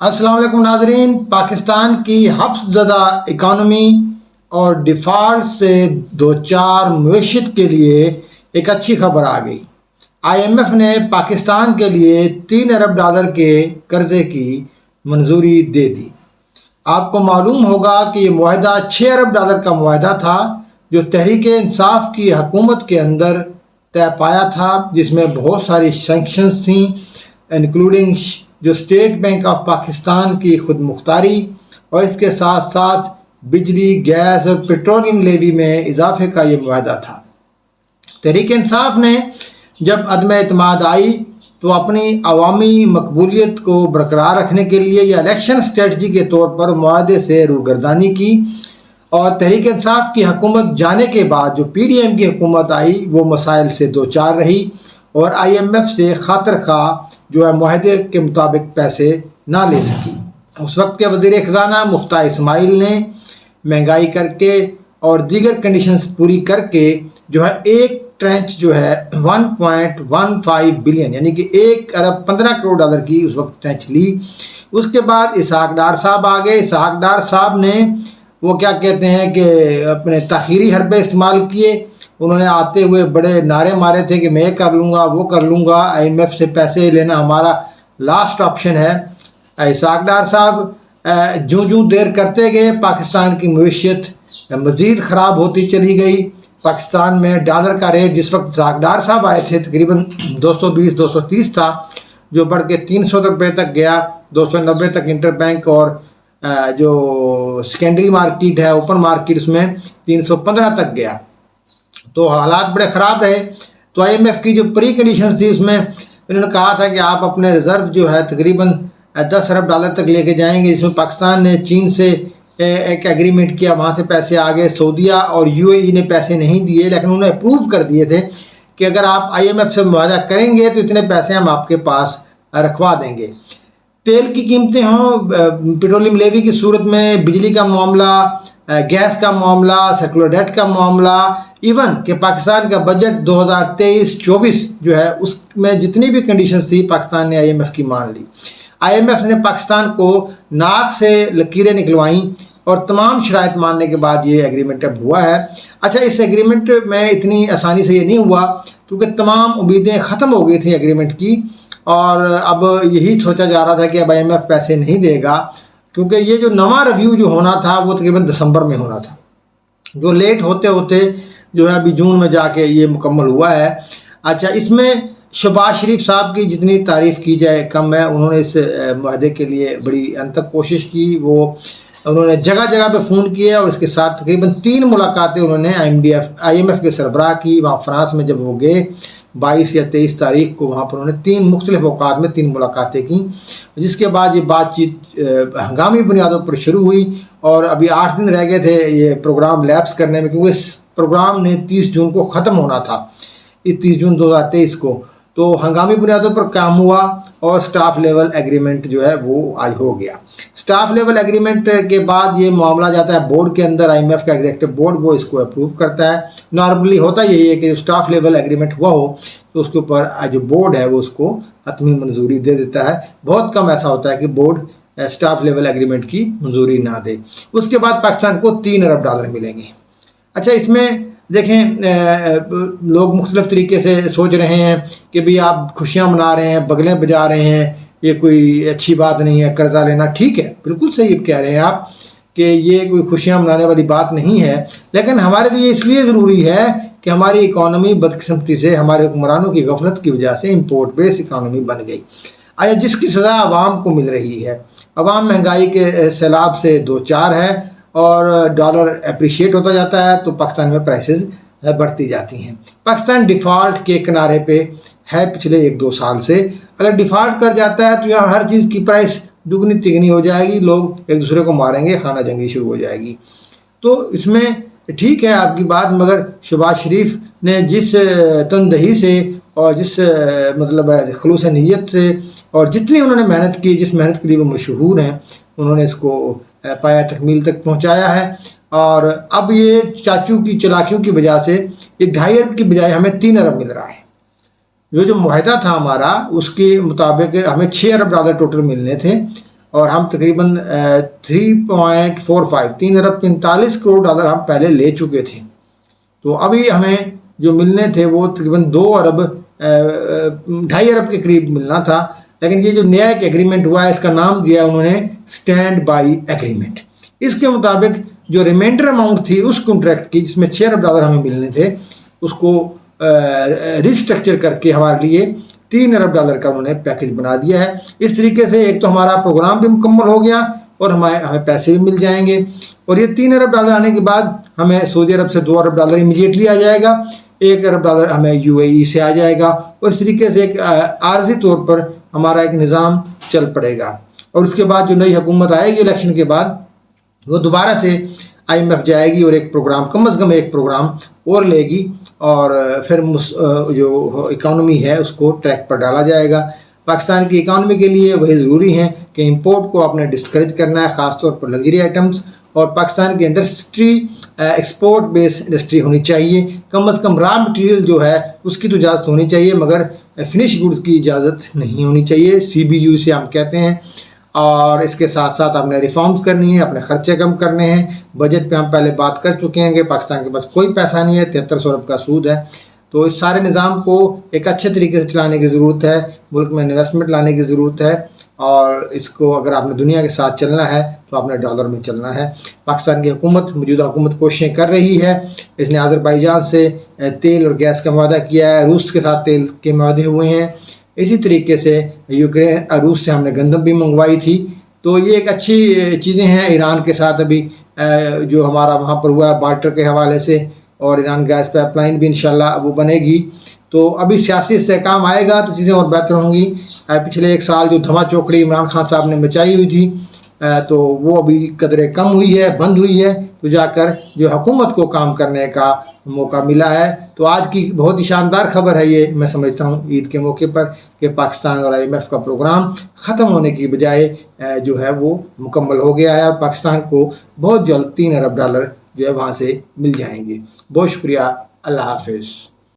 السلام علیکم ناظرین، پاکستان کی حبس زدہ اکانومی اور ڈیفالٹ سے دوچار معیشت کے لیے ایک اچھی خبر آ گئی۔ آئی ایم ایف نے پاکستان کے لیے $3 ارب کے قرضے کی منظوری دے دی۔ آپ کو معلوم ہوگا کہ یہ معاہدہ $6 ارب کا معاہدہ تھا جو تحریک انصاف کی حکومت کے اندر طے پایا تھا، جس میں بہت ساری سینکشنز تھیں، انکلوڈنگ جو اسٹیٹ بینک آف پاکستان کی خود مختاری، اور اس کے ساتھ ساتھ بجلی، گیس اور پیٹرولیم لیوی میں اضافے کا یہ معاہدہ تھا۔ تحریک انصاف نے جب عدم اعتماد آئی تو اپنی عوامی مقبولیت کو برقرار رکھنے کے لیے یا الیکشن اسٹریٹجی کے طور پر معاہدے سے روگردانی کی، اور تحریک انصاف کی حکومت جانے کے بعد جو پی ڈی ایم کی حکومت آئی وہ مسائل سے دوچار رہی اور آئی ایم ایف سے خاطر خواہ جو ہے معاہدے کے مطابق پیسے نہ لے سکی۔ اس وقت کے وزیر خزانہ مفتاح اسماعیل نے مہنگائی کر کے اور دیگر کنڈیشنز پوری کر کے جو ہے ایک ٹرنچ جو ہے 1.15 بلین یعنی کہ $1.15 کی اس وقت ٹرنچ لی۔ اس کے بعد اسحاق ڈار صاحب آ گئے۔ اسحاق ڈار صاحب نے وہ کیا کہتے ہیں کہ اپنے تاخیری حربے استعمال کیے۔ انہوں نے آتے ہوئے بڑے نعرے مارے تھے کہ میں کر لوں گا، وہ کر لوں گا، آئی ایم ایف سے پیسے لینا ہمارا لاسٹ آپشن ہے۔ اسحاق ڈار صاحب جوں دیر کرتے گئے پاکستان کی معیشت مزید خراب ہوتی چلی گئی۔ پاکستان میں ڈالر کا ریٹ جس وقت اسحاق ڈار صاحب آئے تھے تقریباً 220-230 تھا، جو بڑھ کے 300 روپے تک گیا، 290 تک انٹر بینک، اور جو سیکنڈری مارکیٹ ہے اوپن مارکیٹ اس میں 315 تک گیا۔ تو حالات بڑے خراب رہے۔ تو آئی ایم ایف کی جو پری کنڈیشنز تھی اس میں انہوں نے کہا تھا کہ آپ اپنے ریزرو جو ہے تقریباً $10 ارب تک لے کے جائیں گے، جس میں پاکستان نے چین سے ایک ایگریمنٹ کیا، وہاں سے پیسے آگے، سعودیہ اور یو اے ای نے پیسے نہیں دیے لیکن انہوں نے اپروو کر دیے تھے کہ اگر آپ آئی ایم ایف سے معاہدہ کریں گے تو اتنے پیسے ہم آپ کے پاس رکھوا دیں گے۔ تیل کی قیمتیں ہوں، پیٹرولیم لیوی کی صورت میں، بجلی کا معاملہ، گیس کا معاملہ، سرکولر ڈیٹ کا معاملہ، ایون کہ پاکستان کا بجٹ 2023-24 جو ہے اس میں جتنی بھی کنڈیشنز تھی پاکستان نے آئی ایم ایف کی مان لی۔ آئی ایم ایف نے پاکستان کو ناک سے لکیریں نکلوائیں اور تمام شرائط ماننے کے بعد یہ ایگریمنٹ اب ہوا ہے۔ اچھا، اس ایگریمنٹ میں اتنی آسانی سے یہ نہیں ہوا کیونکہ تمام امیدیں ختم ہو گئی تھیں ایگریمنٹ کی، اور اب یہی سوچا جا رہا تھا کہ اب آئی ایم ایف پیسے نہیں دے گا، کیونکہ یہ جو نواں ریویو جو ہونا تھا وہ تقریباً دسمبر میں ہونا تھا، جو لیٹ ہوتے ہوتے جو ہے ابھی جون میں جا کے یہ مکمل ہوا ہے۔ اچھا، اس میں شہباز شریف صاحب کی جتنی تعریف کی جائے کم ہے۔ انہوں نے اس معاہدے کے لیے بڑی انتھک کوشش کی، انہوں نے جگہ جگہ پہ فون کیا اور اس کے ساتھ تقریباً 3 ملاقاتیں انہوں نے آئی ایم ایف کے سربراہ کی۔ وہاں فرانس میں جب وہ گئے 22 یا 23 تاریخ کو، وہاں پر انہوں نے 3 مختلف اوقات میں 3 ملاقاتیں کیں، جس کے بعد یہ بات چیت ہنگامی بنیادوں پر شروع ہوئی، اور ابھی 8 دن رہ گئے تھے یہ پروگرام لیپس کرنے میں، کیونکہ اس پروگرام نے 30 جون کو ختم ہونا تھا، 30 جون 2023 کو۔ تو ہنگامی بنیادوں پر کام ہوا اور سٹاف لیول ایگریمنٹ جو ہے وہ آج ہو گیا۔ سٹاف لیول ایگریمنٹ کے بعد یہ معاملہ جاتا ہے بورڈ کے اندر، آئی ایم ایف کا ایگزیکٹو بورڈ وہ اس کو اپروو کرتا ہے۔ نارملی ہوتا یہی ہے کہ جو سٹاف لیول ایگریمنٹ ہوا ہو تو اس کے اوپر جو بورڈ ہے وہ اس کو حتمی منظوری دے دیتا ہے۔ بہت کم ایسا ہوتا ہے کہ بورڈ سٹاف لیول ایگریمنٹ کی منظوری نہ دے۔ اس کے بعد پاکستان کو $3 ارب ملیں گے۔ اچھا، اس میں دیکھیں لوگ مختلف طریقے سے سوچ رہے ہیں کہ بھی آپ خوشیاں منا رہے ہیں، بغلیں بجا رہے ہیں، یہ کوئی اچھی بات نہیں ہے قرضہ لینا۔ ٹھیک ہے، بالکل صحیح کہہ رہے ہیں آپ کہ یہ کوئی خوشیاں منانے والی بات نہیں ہے، لیکن ہمارے لیے اس لیے ضروری ہے کہ ہماری اکانومی بدقسمتی سے، ہمارے حکمرانوں کی غفلت کی وجہ سے امپورٹ بیس اکانومی بن گئی۔ آیا جس کی سزا عوام کو مل رہی ہے، عوام مہنگائی کے سیلاب سے دوچار ہے اور ڈالر اپریشیٹ ہوتا جاتا ہے تو پاکستان میں پرائسز بڑھتی جاتی ہیں۔ پاکستان ڈیفالٹ کے کنارے پہ ہے پچھلے 1-2 سال سے۔ اگر ڈیفالٹ کر جاتا ہے تو یہاں ہر چیز کی پرائس دگنی تگنی ہو جائے گی، لوگ ایک دوسرے کو ماریں گے، خانہ جنگی شروع ہو جائے گی۔ تو اس میں ٹھیک ہے آپ کی بات، مگر شہباز شریف نے جس تندہی سے اور جس مطلب خلوص نیت سے اور جتنی انہوں نے محنت کی، جس محنت کے لیے وہ مشہور ہیں، انہوں نے اس کو پایا تکمیل تک پہنچایا ہے۔ اور اب یہ چاچو کی چلاکیوں کی وجہ سے یہ 2.5 ارب کی بجائے ہمیں 3 ارب مل رہا ہے۔ جو معاہدہ تھا ہمارا اس کے مطابق ہمیں $6 ارب ٹوٹل ملنے تھے، اور ہم تقریباً 3 ارب 45 کروڑ ڈالر ہم پہلے لے چکے تھے. تو ابھی ہمیں جو ملنے تھے وہ تقریباً 2.5 ارب کے قریب ملنا تھا. لیکن یہ جو نیا ایک ایگریمنٹ ہوا ہے اس کا نام دیا انہوں نے اسٹینڈ بائی ایگریمنٹ. اس کے مطابق جو ریمائنڈر اماؤنٹ تھی اس کنٹریکٹ کی جس میں 6 ارب ڈالر ہمیں ملنے تھے اس کو ریسٹرکچر کر کے ہمارے لیے 3 ارب ڈالر کا انہوں نے پیکج بنا دیا ہے. اس طریقے سے ایک تو ہمارا پروگرام بھی مکمل ہو گیا اور ہمیں پیسے بھی مل جائیں گے. اور یہ 3 ارب ڈالر آنے کے بعد ہمیں سعودی عرب سے 2 ارب ڈالر امیڈیٹلی آ جائے گا, 1 ارب ڈالر ہمیں UAE سے آ جائے گا. اور اس طریقے سے ایک عارضی طور پر ہمارا ایک نظام چل پڑے گا. اور اس کے بعد جو نئی حکومت آئے گی الیکشن کے بعد وہ دوبارہ سے IMF جائے گی اور ایک پروگرام کم از کم ایک پروگرام اور لے گی اور پھر جو اکانومی ہے اس کو ٹریک پر ڈالا جائے گا. پاکستان کی اکانومی کے لیے وہی ضروری ہیں کہ امپورٹ کو آپ نے ڈسکریج کرنا ہے, خاص طور پر لگژری آئٹمس, اور پاکستان کی انڈسٹری ایکسپورٹ بیس انڈسٹری ہونی چاہیے. کم از کم را مٹیریل جو ہے اس کی تو اجازت ہونی چاہیے مگر فنش گڈز کی اجازت نہیں ہونی چاہیے, CBU سے ہم کہتے ہیں. اور اس کے ساتھ ساتھ آپ نے ریفارمز کرنی ہیں, اپنے خرچے کم کرنے ہیں. بجٹ پہ ہم پہلے بات کر چکے ہیں کہ پاکستان کے پاس کوئی پیسہ نہیں ہے, 7300 ارب کا سود ہے. تو اس سارے نظام کو ایک اچھے طریقے سے چلانے کی ضرورت ہے, ملک میں انویسٹمنٹ لانے کی ضرورت ہے. اور اس کو اگر آپ نے دنیا کے ساتھ چلنا ہے تو آپ نے ڈالر میں چلنا ہے. پاکستان کی حکومت موجودہ حکومت کوششیں کر رہی ہے. اس نے آذربائیجان سے تیل اور گیس کا معاہدہ کیا ہے, روس کے ساتھ تیل کے معاہدے ہوئے ہیں. اسی طریقے سے یوکرین روس سے ہم نے گندم بھی منگوائی تھی. تو یہ ایک اچھی چیزیں ہیں. ایران کے ساتھ ابھی جو ہمارا وہاں پر ہوا ہے بارٹر کے حوالے سے, اور ایران گیس پائپ لائن بھی انشاءاللہ وہ بنے گی. تو ابھی سیاسی استحکام آئے گا تو چیزیں اور بہتر ہوں گی. پچھلے 1 سال جو دھما چوکڑی عمران خان صاحب نے مچائی ہوئی تھی تو وہ ابھی قدرے کم ہوئی ہے, بند ہوئی ہے. تو جا کر جو حکومت کو کام کرنے کا موقع ملا ہے. تو آج کی بہت ہی شاندار خبر ہے یہ, میں سمجھتا ہوں عید کے موقع پر, کہ پاکستان اور IMF کا پروگرام ختم ہونے کی بجائے جو ہے وہ مکمل ہو گیا ہے اور پاکستان کو بہت جلد 3 ارب ڈالر جو ہے وہاں سے مل جائیں گے. بہت شکریہ. اللہ حافظ.